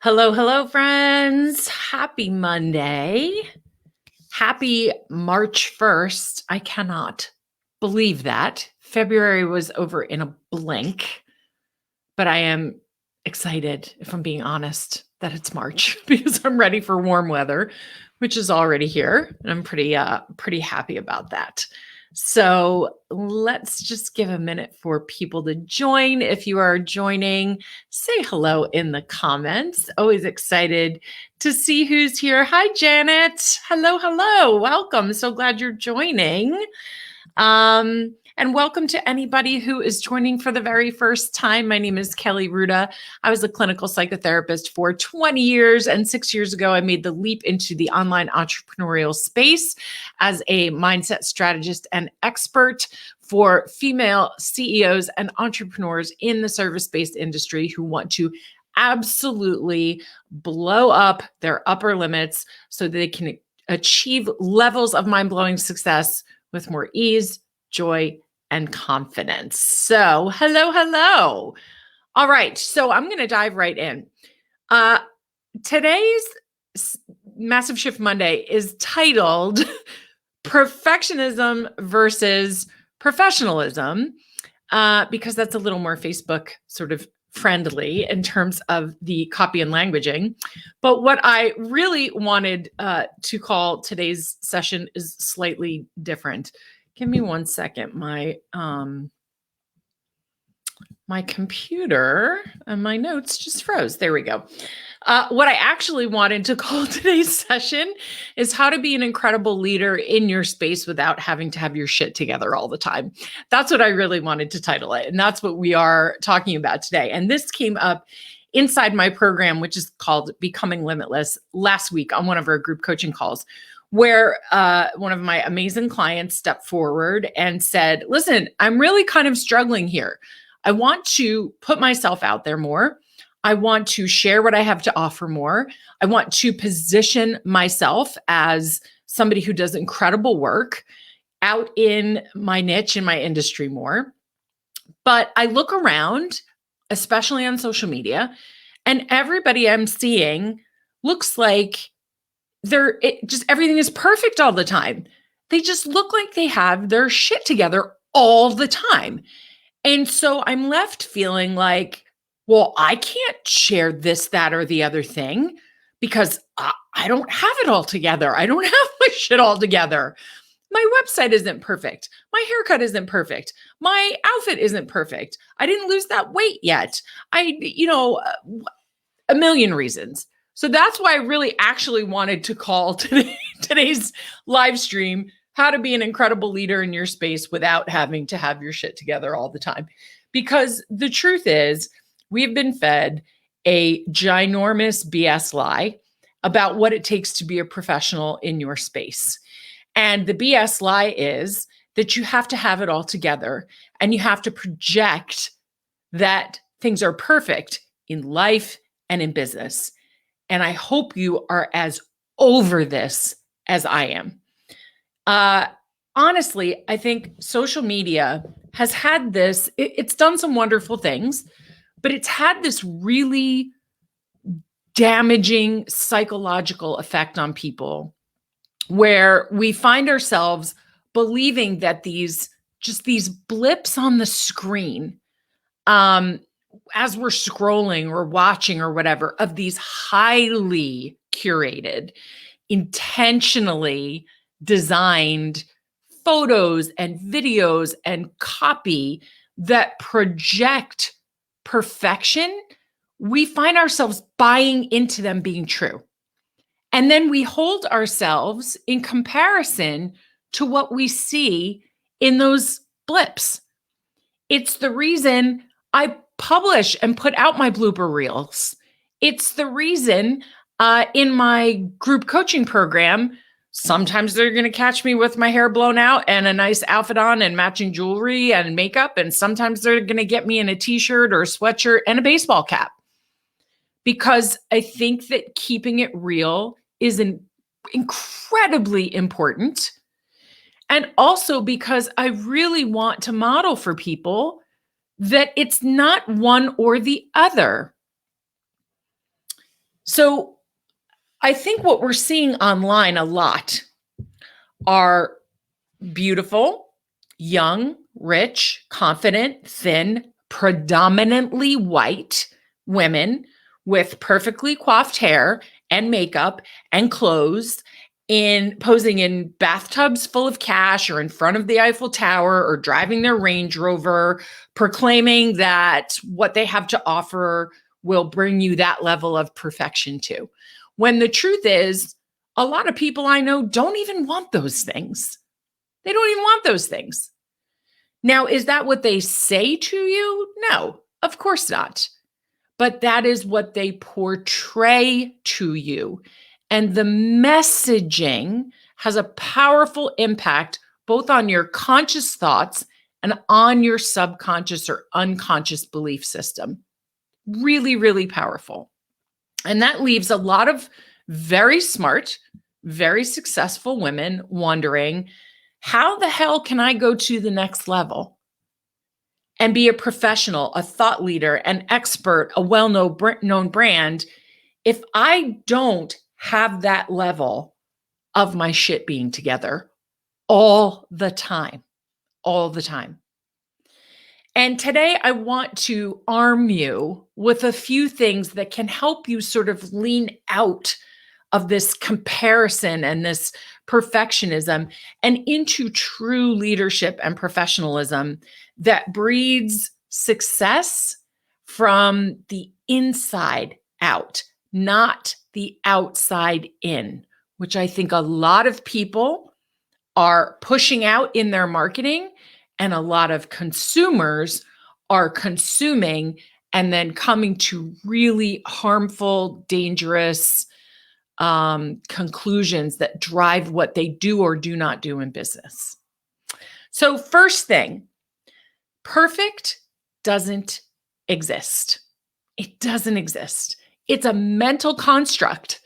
Hello, hello, friends. Happy Monday. Happy March 1st. I cannot believe that. February was over in a blink, but I am excited, if I'm being honest, that it's March because I'm ready for warm weather, which is already here. And I'm pretty happy about that. So let's just give a minute for people to join. If you are joining, say hello in the comments. Always excited to see who's here. Hi, Janet. Hello, hello. Welcome. So glad you're joining. And welcome to anybody who is joining for the very first time. My name is Kelly Ruda. I was a clinical psychotherapist for 20 years, and 6 years ago, I made the leap into the online entrepreneurial space as a mindset strategist and expert for female CEOs and entrepreneurs in the service-based industry who want to absolutely blow up their upper limits so that they can achieve levels of mind-blowing success with more ease, joy, and confidence. So, hello, hello. All right, so I'm going to dive right in. Today's Massive Shift Monday is titled Perfectionism versus Professionalism, because that's a little more Facebook sort of friendly in terms of the copy and languaging. But what I really wanted to call today's session is slightly different. Give me 1 second. My computer and my notes just froze. There we go. What I actually wanted to call today's session is how to be an incredible leader in your space without having to have your shit together all the time. That's what I really wanted to title it. And that's what we are talking about today. And this came up inside my program, which is called Becoming Limitless, last week on one of our group coaching calls, where one of my amazing clients stepped forward and said, listen, I'm really kind of struggling here. I want to put myself out there more. I want to share what I have to offer more. I want to position myself as somebody who does incredible work out in my niche, in my industry more. But I look around, especially on social media, and everybody I'm seeing looks like everything is perfect all the time. They just look like they have their shit together all the time. And so I'm left feeling like, well, I can't share this, that, or the other thing because I don't have it all together. I don't have my shit all together. My website isn't perfect. My haircut isn't perfect. My outfit isn't perfect. I didn't lose that weight yet. A million reasons. So that's why I really actually wanted to call today's live stream, how to be an incredible leader in your space without having to have your shit together all the time. Because the truth is, we've been fed a ginormous BS lie about what it takes to be a professional in your space. And the BS lie is that you have to have it all together and you have to project that things are perfect in life and in business. And I hope you are as over this as I am. Honestly, I think social media has had this, it's done some wonderful things, but it's had this really damaging psychological effect on people where we find ourselves believing that these blips on the screen, as we're scrolling or watching or whatever, of these highly curated, intentionally designed photos and videos and copy that project perfection, we find ourselves buying into them being true. And then we hold ourselves in comparison to what we see in those blips. It's the reason I publish and put out my blooper reels. It's the reason in my group coaching program, sometimes they're going to catch me with my hair blown out and a nice outfit on and matching jewelry and makeup. And sometimes they're going to get me in a t-shirt or a sweatshirt and a baseball cap. Because I think that keeping it real is incredibly important. And also because I really want to model for people that it's not one or the other. So I think what we're seeing online a lot are beautiful, young, rich, confident, thin, predominantly white women with perfectly coiffed hair and makeup and clothes in posing in bathtubs full of cash or in front of the Eiffel Tower or driving their Range Rover, proclaiming that what they have to offer will bring you that level of perfection too. When the truth is, a lot of people I know don't even want those things. They don't even want those things. Now, is that what they say to you? No, of course not. But that is what they portray to you. And the messaging has a powerful impact both on your conscious thoughts and on your subconscious or unconscious belief system. Really, really powerful. And that leaves a lot of very smart, very successful women wondering, how the hell can I go to the next level and be a professional, a thought leader, an expert, a well-known brand if I don't have that level of my shit being together all the time, all the time? And today I want to arm you with a few things that can help you sort of lean out of this comparison and this perfectionism and into true leadership and professionalism that breeds success from the inside out, not the outside in, which I think a lot of people are pushing out in their marketing, and a lot of consumers are consuming and then coming to really harmful, dangerous conclusions that drive what they do or do not do in business. So first thing, perfect doesn't exist. It doesn't exist. It's a mental construct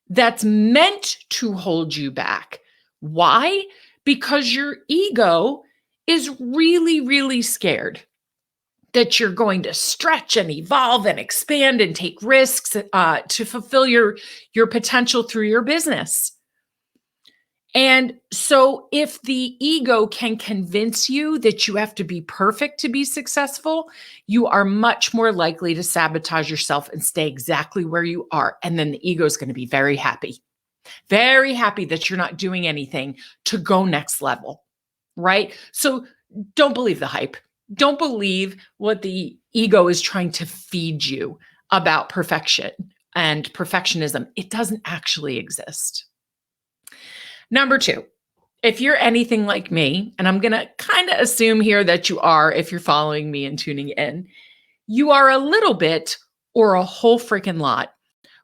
that's meant to hold you back. Why? Because your ego is really, really scared that you're going to stretch and evolve and expand and take risks to fulfill your potential through your business. And so if the ego can convince you that you have to be perfect to be successful, you are much more likely to sabotage yourself and stay exactly where you are. And then the ego is going to be very happy that you're not doing anything to go next level, right? So don't believe the hype. Don't believe what the ego is trying to feed you about perfection and perfectionism. It doesn't actually exist. Number two, if you're anything like me, and I'm going to kind of assume here that you are if you're following me and tuning in, you are a little bit or a whole freaking lot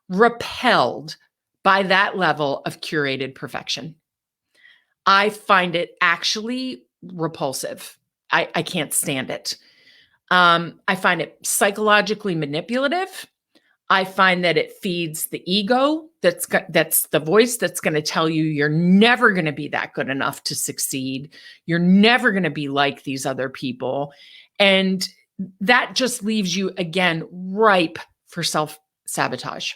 repelled by that level of curated perfection. I find it actually repulsive. I can't stand it. I find it psychologically manipulative. I find that it feeds the ego. That's the voice that's going to tell you you're never going to be that good enough to succeed. You're never going to be like these other people. And that just leaves you, again, ripe for self-sabotage.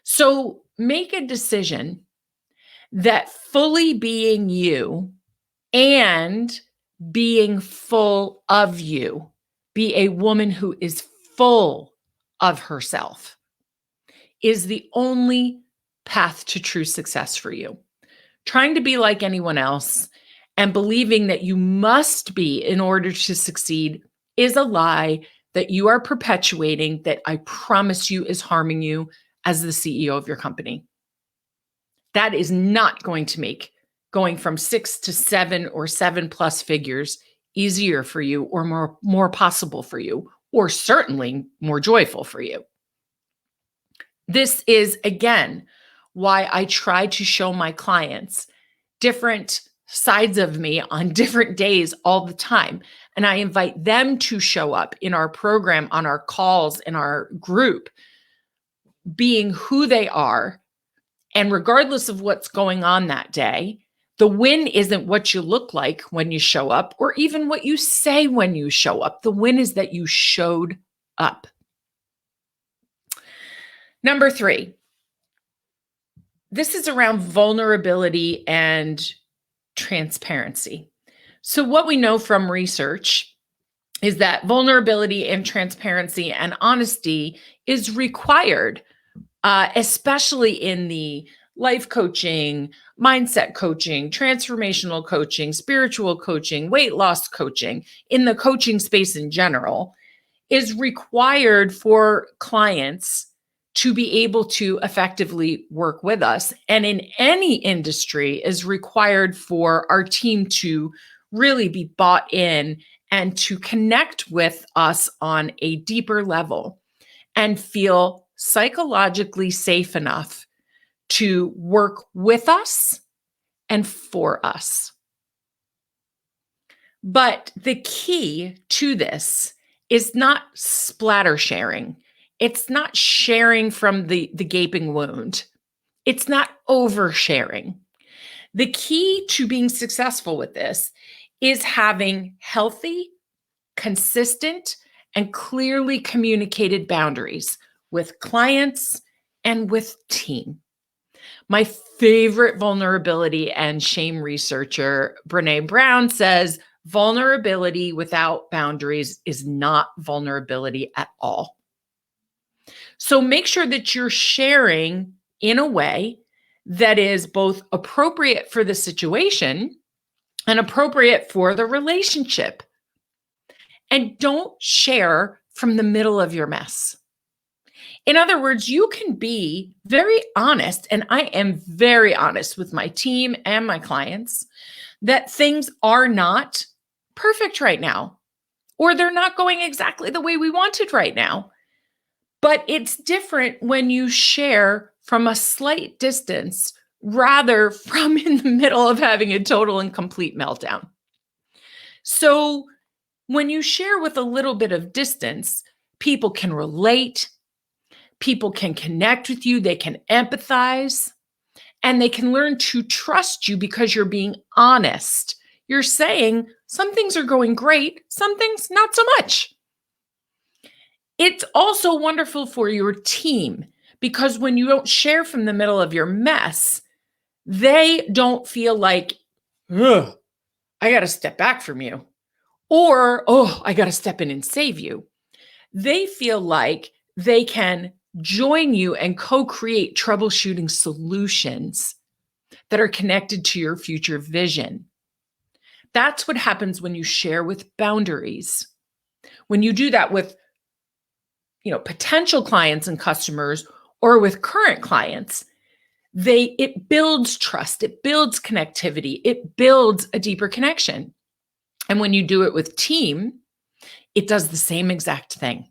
So make a decision that fully being you and being full of you, be a woman who is full of herself, is the only path to true success for you. Trying to be like anyone else and believing that you must be in order to succeed is a lie that you are perpetuating, that I promise you is harming you as the CEO of your company. That is not going to make going from 6 to 7 or 7+ figures easier for you or more possible for you, or certainly more joyful for you. This is, again, why I try to show my clients different sides of me on different days all the time. And I invite them to show up in our program, on our calls, in our group, being who they are. And regardless of what's going on that day, the win isn't what you look like when you show up or even what you say when you show up. The win is that you showed up. Number 3, this is around vulnerability and transparency. So, what we know from research is that vulnerability and transparency and honesty is required, especially in the life coaching, mindset coaching, transformational coaching, spiritual coaching, weight loss coaching, in the coaching space in general, is required for clients to be able to effectively work with us. And in any industry is required for our team to really be bought in and to connect with us on a deeper level and feel psychologically safe enough to work with us and for us. But the key to this is not splatter sharing. It's not sharing from the gaping wound. It's not oversharing. The key to being successful with this is having healthy, consistent, and clearly communicated boundaries with clients and with team. My favorite vulnerability and shame researcher, Brené Brown, says vulnerability without boundaries is not vulnerability at all. So make sure that you're sharing in a way that is both appropriate for the situation and appropriate for the relationship. And don't share from the middle of your mess. In other words, you can be very honest, and I am very honest with my team and my clients, that things are not perfect right now, or they're not going exactly the way we wanted right now. But it's different when you share from a slight distance rather from in the middle of having a total and complete meltdown. So when you share with a little bit of distance, people can relate, people can connect with you, they can empathize, and they can learn to trust you because you're being honest. You're saying some things are going great, some things not so much. It's also wonderful for your team because when you don't share from the middle of your mess, they don't feel like, ugh, I got to step back from you, or, oh, I got to step in and save you. They feel like they can join you and co-create troubleshooting solutions that are connected to your future vision. That's what happens when you share with boundaries. When you do that with potential clients and customers or with current clients, it builds trust, it builds connectivity, it builds a deeper connection. And when you do it with team, it does the same exact thing.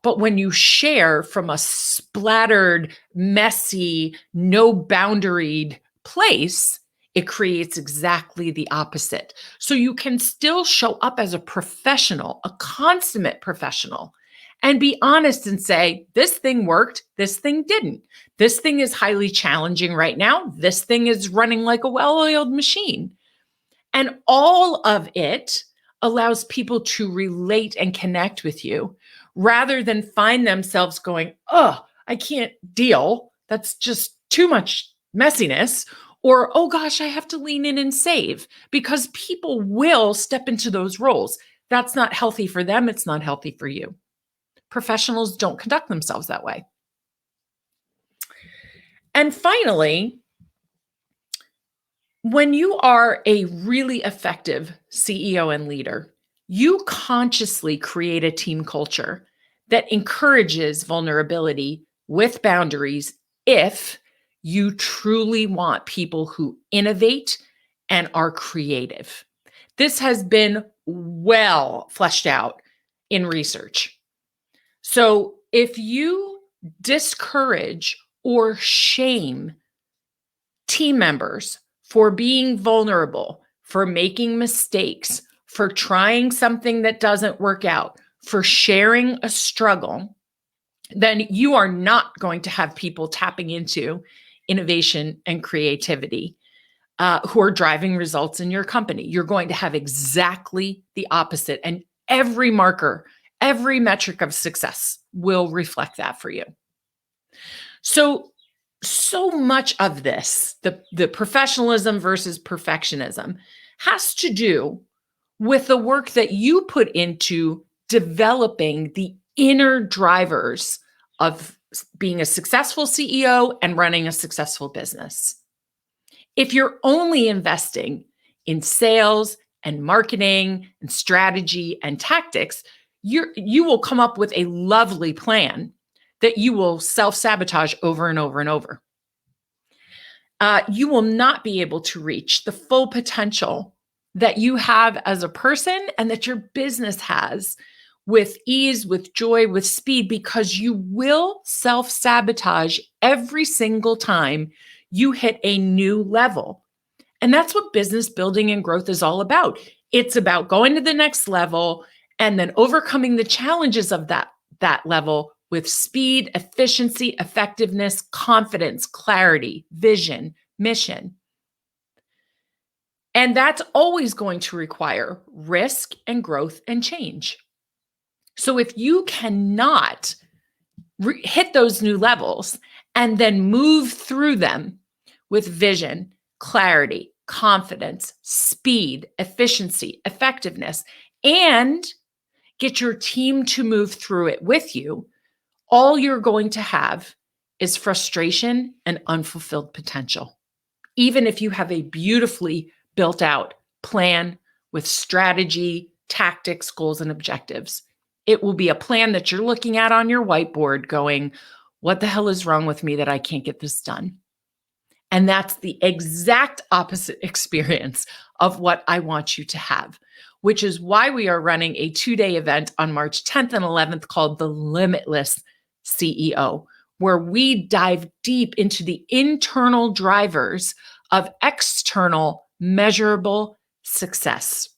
But when you share from a splattered, messy, no boundaried place, it creates exactly the opposite. So you can still show up as a professional, a consummate professional, and be honest and say, this thing worked, this thing didn't. This thing is highly challenging right now. This thing is running like a well-oiled machine. And all of it allows people to relate and connect with you rather than find themselves going, oh, I can't deal. That's just too much messiness. Or, oh gosh, I have to lean in and save, because people will step into those roles. That's not healthy for them. It's not healthy for you. Professionals don't conduct themselves that way. And finally, when you are a really effective CEO and leader, you consciously create a team culture that encourages vulnerability with boundaries if you truly want people who innovate and are creative. This has been well fleshed out in research. So if you discourage or shame team members for being vulnerable, for making mistakes, for trying something that doesn't work out, for sharing a struggle, then you are not going to have people tapping into innovation and creativity who are driving results in your company. You're going to have exactly the opposite. And every marker, every metric of success will reflect that for you. So, so much of this, the professionalism versus perfectionism, has to do with the work that you put into developing the inner drivers of being a successful CEO and running a successful business. If you're only investing in sales and marketing and strategy and tactics, you will come up with a lovely plan that you will self-sabotage over and over and over. You will not be able to reach the full potential that you have as a person and that your business has with ease, with joy, with speed, because you will self-sabotage every single time you hit a new level. And that's what business building and growth is all about. It's about going to the next level and then overcoming the challenges of that level with speed, efficiency, effectiveness, confidence, clarity, vision, mission. And that's always going to require risk and growth and change. So if you cannot hit those new levels and then move through them with vision, clarity, confidence, speed, efficiency, effectiveness, and get your team to move through it with you, all you're going to have is frustration and unfulfilled potential. Even if you have a beautifully built out plan with strategy, tactics, goals, and objectives, it will be a plan that you're looking at on your whiteboard going, what the hell is wrong with me that I can't get this done? And that's the exact opposite experience of what I want you to have, which is why we are running a 2-day event on March 10th and 11th called the Limitless CEO, where we dive deep into the internal drivers of external measurable success.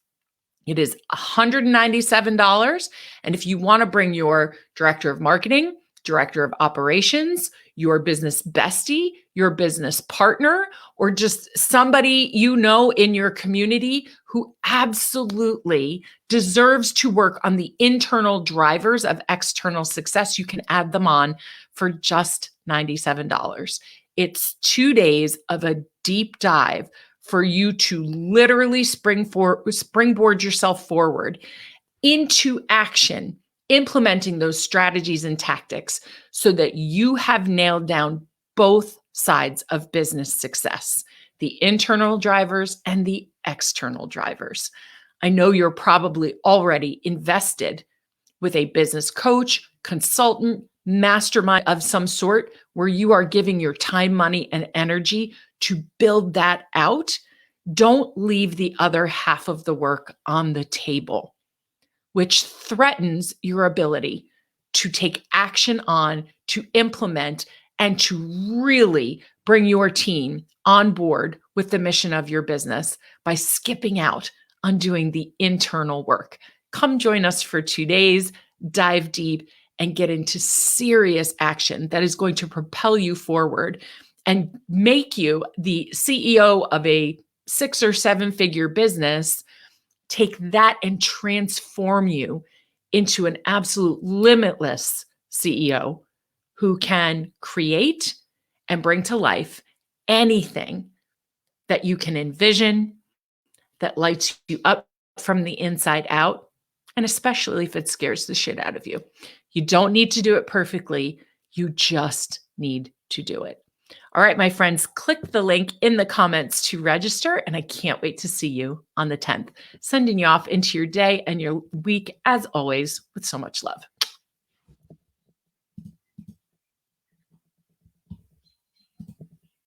It is $197. And if you want to bring your director of marketing, director of operations, your business bestie, your business partner, or just somebody you know in your community who absolutely deserves to work on the internal drivers of external success, you can add them on for just $97. It's 2 days of a deep dive for you to literally springboard yourself forward into action, implementing those strategies and tactics so that you have nailed down both sides of business success, the internal drivers and the external drivers. I know you're probably already invested with a business coach, consultant, mastermind of some sort, where you are giving your time, money, and energy to build that out. Don't leave the other half of the work on the table, which threatens your ability to take action on, to implement, and to really bring your team on board with the mission of your business by skipping out on doing the internal work. Come join us for 2 days, dive deep, and get into serious action that is going to propel you forward and make you the CEO of a 6 or 7 figure business. Take that and transform you into an absolute limitless CEO who can create and bring to life anything that you can envision, that lights you up from the inside out, and especially if it scares the shit out of you. You don't need to do it perfectly. You just need to do it. All right, my friends, click the link in the comments to register, and I can't wait to see you on the 10th. Sending you off into your day and your week, as always, with so much love.